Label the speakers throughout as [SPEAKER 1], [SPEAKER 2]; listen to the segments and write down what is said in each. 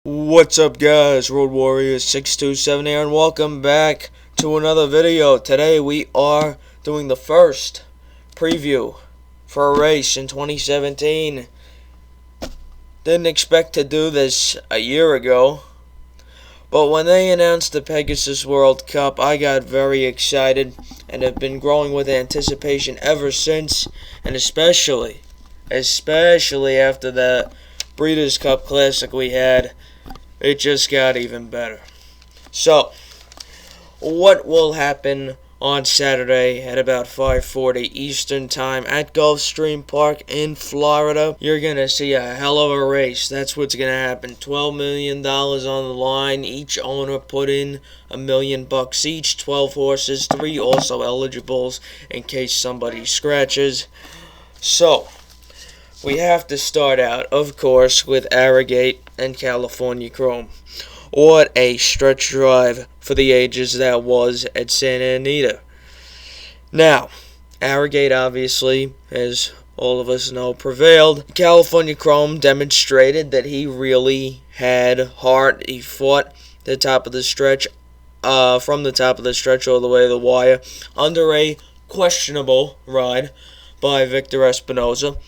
[SPEAKER 1] What's up, guys? Road Warriors 627 here, and welcome back to another video. Today we are doing the first preview for a race in 2017. Didn't expect to do this a year ago, but when they announced the Pegasus World Cup, I got very excited and have been growing with anticipation ever since, and especially after the Breeders' Cup Classic we had. It just got even better. So, what will happen on Saturday at about 5:40 Eastern Time at Gulfstream Park in Florida? You're going to see a hell of a race. That's what's going to happen. $12 million on the line. Each owner put in $1 million each. 12 horses, 3 also eligibles in case somebody scratches. So, we have to start out, of course, with Arrogate and California Chrome. What a stretch drive for the ages that was at Santa Anita. Now, Arrogate obviously, as all of us know, prevailed. California Chrome demonstrated that he really had heart. He fought the top of the stretch, from the top of the stretch all the way to the wire, under a questionable ride by Victor Espinoza.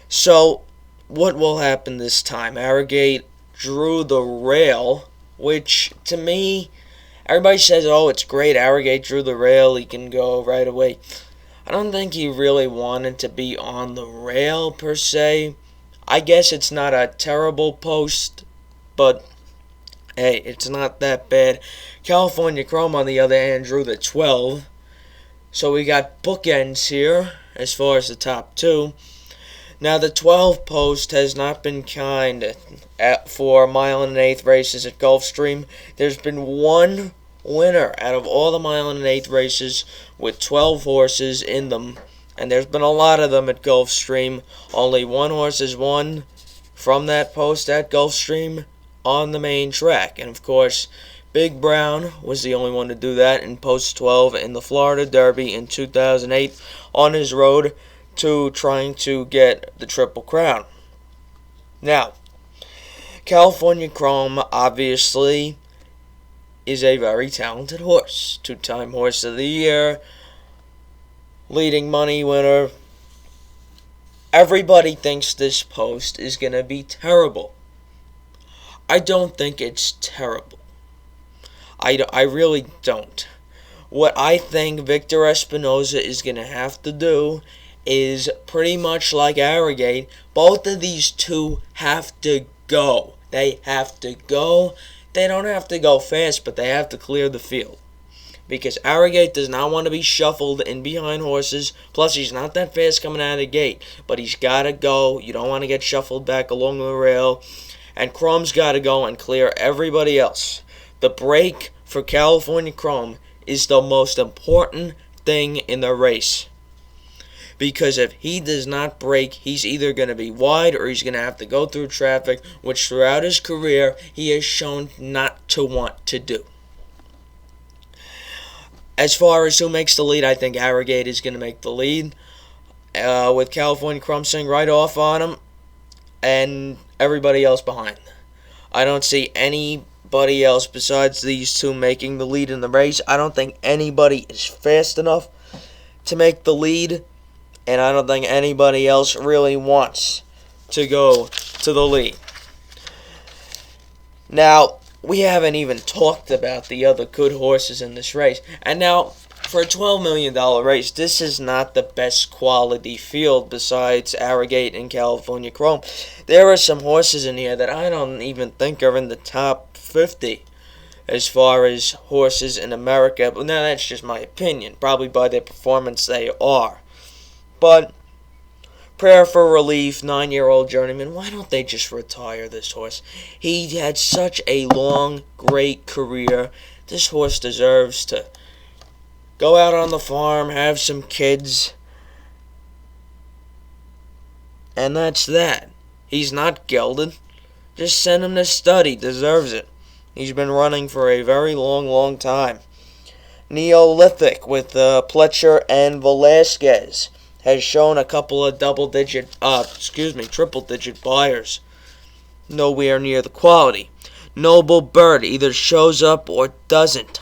[SPEAKER 1] So, what will happen this time? Arrogate drew the rail, which, to me, everybody says, oh, it's great, Arrogate drew the rail, he can go right away. I don't think he really wanted to be on the rail, per se. I guess it's not a terrible post, but, hey, it's not that bad. California Chrome, on the other hand, drew the 12. So we got bookends here, as far as the top two. Now, the 12 post has not been kind for 1 1/8 races at Gulfstream. There's been one winner out of all the 1 1/8 races with 12 horses in them, and there's been a lot of them at Gulfstream. Only one horse has won from that post at Gulfstream on the main track, and of course, Big Brown was the only one to do that in post 12 in the Florida Derby in 2008 on his road to trying to get the Triple Crown. Now, California Chrome obviously is a very talented horse. 2-time Horse of the Year, leading money winner. Everybody thinks this post is going to be terrible. I don't think it's terrible. I really don't. What I think Victor Espinoza is going to have to do is pretty much like Arrogate. Both of these two have to go. They have to go. They don't have to go fast, but they have to clear the field. Because Arrogate does not want to be shuffled in behind horses. Plus, he's not that fast coming out of the gate. But he's got to go. You don't want to get shuffled back along the rail. And Chrome's got to go and clear everybody else. The break for California Chrome is the most important thing in the race. Because if he does not break, he's either going to be wide or he's going to have to go through traffic, which throughout his career he has shown not to want to do. As far as who makes the lead, I think Arrogate is going to make the lead, with California Chrome sitting right off on him and everybody else behind. I don't see anybody else besides these two making the lead in the race. I don't think anybody is fast enough to make the lead. And I don't think anybody else really wants to go to the lead. Now, we haven't even talked about the other good horses in this race. And now, for a $12 million race, this is not the best quality field besides Arrogate and California Chrome. There are some horses in here that I don't even think are in the top 50 as far as horses in America. But now that's just my opinion. Probably by their performance they are. But, prayer for relief, 9-year-old journeyman, why don't they just retire this horse? He had such a long, great career. This horse deserves to go out on the farm, have some kids, and that's that. He's not gelded. Just send him to stud. Deserves it. He's been running for a very long, long time. Neolithic with Pletcher and Velasquez has shown a couple of triple-digit buyers. nowhere near the quality. Noble Bird either shows up or doesn't.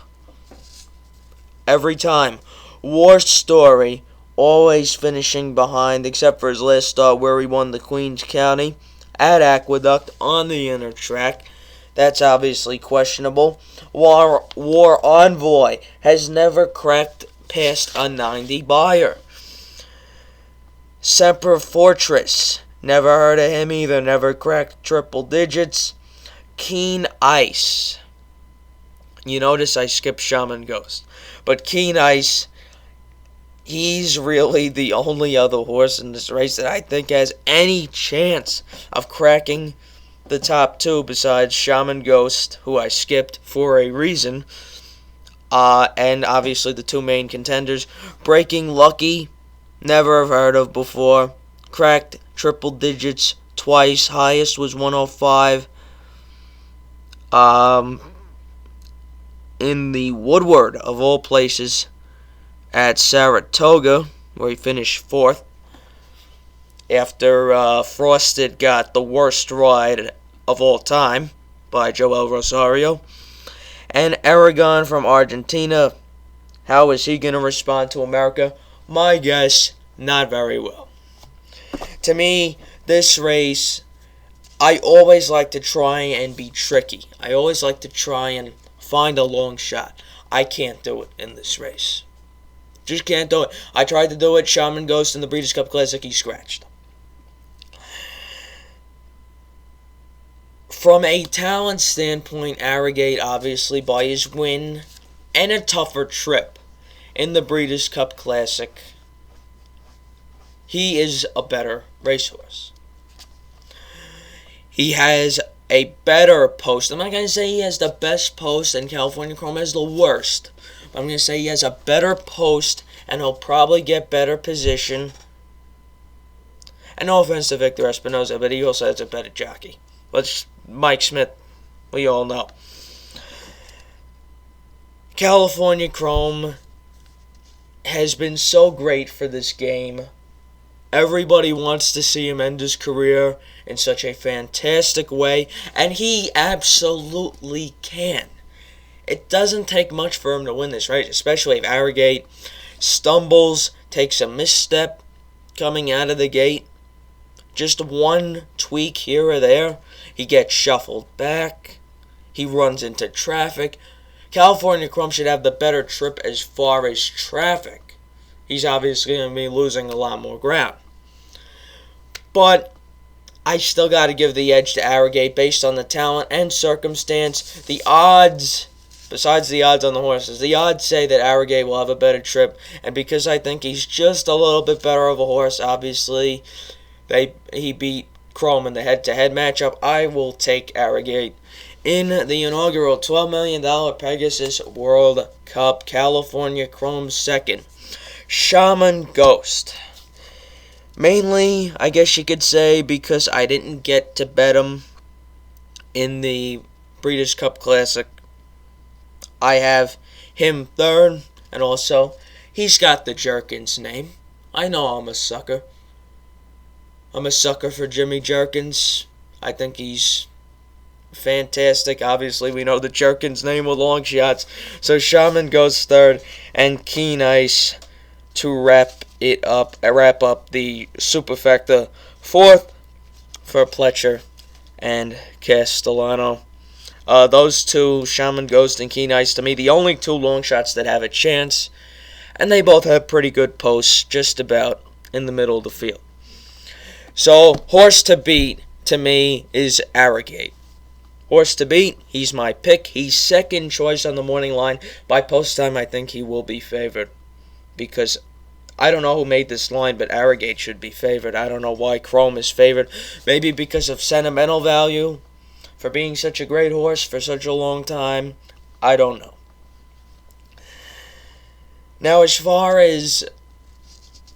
[SPEAKER 1] Every time. War Story, always finishing behind, except for his last start where he won the Queens County at Aqueduct on the inner track. That's obviously questionable. War Envoy has never cracked past a 90 buyer. Semper Fortress, never heard of him either, never cracked triple digits. Keen Ice. You notice I skipped Shaman Ghost. But Keen Ice, he's really the only other horse in this race that I think has any chance of cracking the top two besides Shaman Ghost, who I skipped for a reason. And obviously the two main contenders. Breaking Lucky, never have heard of before. Cracked triple digits twice. Highest was 105. In the Woodward, of all places, at Saratoga, where he finished 4th. After Frosted got the worst ride of all time by Joel Rosario. And Aragon from Argentina. How is he going to respond to America? My guess, not very well. To me, this race, I always like to try and be tricky. I always like to try and find a long shot. I can't do it in this race. Just can't do it. I tried to do it. Shaman Ghost in the Breeders' Cup Classic, he scratched. From a talent standpoint, Arrogate, obviously, by his win and a tougher trip in the Breeders' Cup Classic, he is a better racehorse. He has a better post. I'm not going to say he has the best post and California Chrome has the worst. But I'm going to say he has a better post and he'll probably get better position. And no offense to Victor Espinoza, but he also has a better jockey. But Mike Smith, we all know. California Chrome has been so great for this game. Everybody wants to see him end his career in such a fantastic way, and he absolutely can. It doesn't take much for him to win this race, especially if Arrogate stumbles, takes a misstep coming out of the gate. Just one tweak here or there, he gets shuffled back, he runs into traffic. California Chrome should have the better trip as far as traffic. He's obviously going to be losing a lot more ground. But I still got to give the edge to Arrogate based on the talent and circumstance. The odds, besides the odds on the horses, the odds say that Arrogate will have a better trip. And because I think he's just a little bit better of a horse, obviously, he beat Chrome in the head-to-head matchup, I will take Arrogate in the inaugural $12 million Pegasus World Cup. California Chrome second. Shaman Ghost. Mainly, I guess you could say, because I didn't get to bet him in the Breeders' Cup Classic. I have him third, and also, he's got the Jerkins name. I know I'm a sucker. I'm a sucker for Jimmy Jerkins. I think he's fantastic. Obviously, we know the Jerkins name with long shots. So Shaman goes third, and Keen Ice to wrap up the Superfecta. Fourth for Pletcher and Castellano. Those two, Shaman Ghost and Keen Ice, to me, the only two long shots that have a chance. And they both have pretty good posts, just about in the middle of the field. So, horse to beat, to me, is Arrogate. Horse to beat, he's my pick. He's second choice on the morning line. By post time, I think he will be favored. Because I don't know who made this line, but Arrogate should be favored. I don't know why Chrome is favored. Maybe because of sentimental value for being such a great horse for such a long time. I don't know. Now, as far as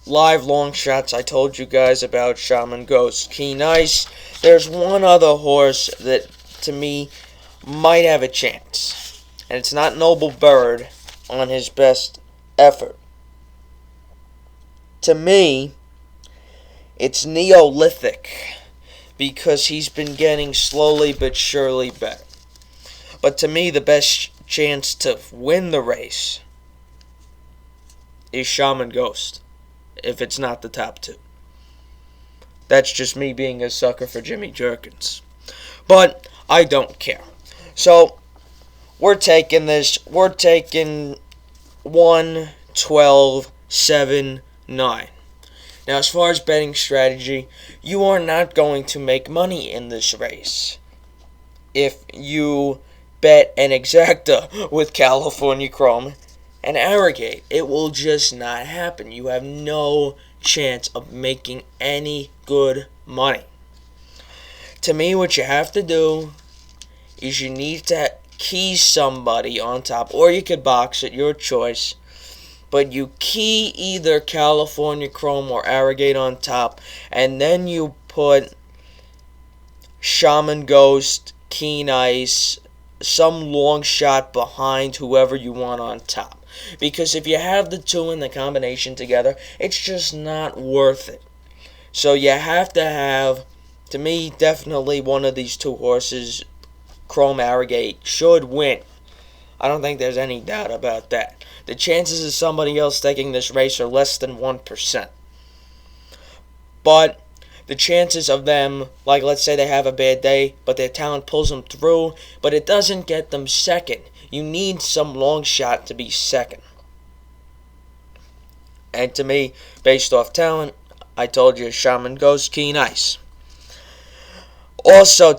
[SPEAKER 1] live long shots, I told you guys about Shaman Ghost, Keen Ice. There's one other horse that, to me, might have a chance. And it's not Noble Bird on his best effort. To me, it's Neolithic. because he's been getting slowly but surely better. But to me, the best chance to win the race is Shaman Ghost, if it's not the top two. That's just me being a sucker for Jimmy Jerkins. But I don't care. So, we're taking 1, 12, 7, 9. Now, as far as betting strategy, you are not going to make money in this race if you bet an exacta with California Chrome and Arrogate. It will just not happen. You have no chance of making any good money. To me, what you have to do is you need to key somebody on top, or you could box it, your choice. But you key either California Chrome or Arrogate on top, and then you put Shaman Ghost, Keen Ice, some long shot behind whoever you want on top. Because if you have the two in the combination together, it's just not worth it. So you have to have, to me, definitely one of these two horses, Chrome Arrogate, should win. I don't think there's any doubt about that. The chances of somebody else taking this race are less than 1%. But the chances of them, like let's say they have a bad day, but their talent pulls them through, but it doesn't get them second. You need some long shot to be second. And to me, based off talent, I told you Shaman Ghost, Keen Ice. Also,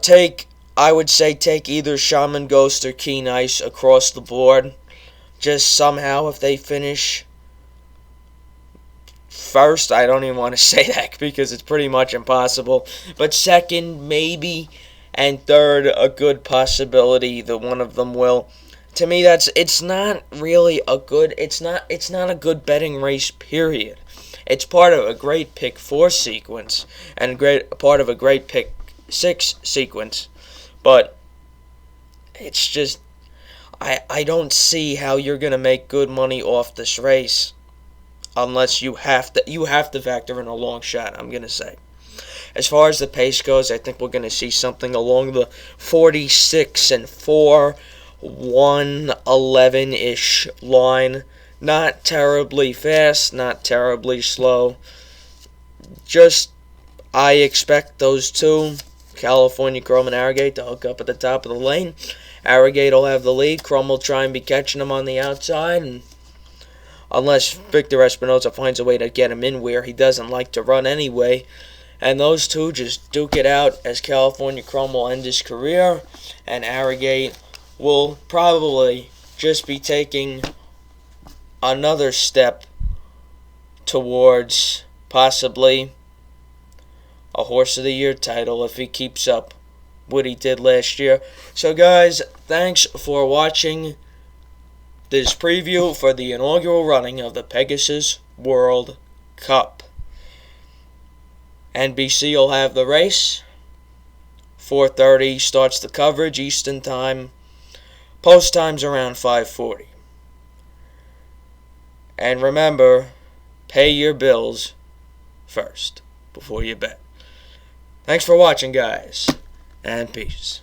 [SPEAKER 1] I would say take either Shaman Ghost or Keen Ice across the board. Just somehow, if they finish first, I don't even want to say that because it's pretty much impossible. But second, maybe, and third, a good possibility that one of them will. To me, it's not really a good. It's not a good betting race. Period. It's part of a great pick 4 sequence and part of a great pick 6 sequence, but it's just. I don't see how you're going to make good money off this race unless you have to factor in a long shot, I'm going to say. As far as the pace goes, I think we're going to see something along the 46 and 4, 111-ish line. Not terribly fast, not terribly slow. Just, I expect those two, California Chrome and Arrogate, to hook up at the top of the lane. Arrogate will have the lead. Chrome will try and be catching him on the outside, and unless Victor Espinoza finds a way to get him in where he doesn't like to run anyway. And those two just duke it out as California Chrome will end his career, and Arrogate will probably just be taking another step towards possibly a Horse of the Year title if he keeps up what he did last year. So guys, thanks for watching this preview for the inaugural running of the Pegasus World Cup. NBC will have the race. 4:30 starts the coverage Eastern time. Post time's around 5:40. And remember, pay your bills first before you bet. Thanks for watching, guys, and peace.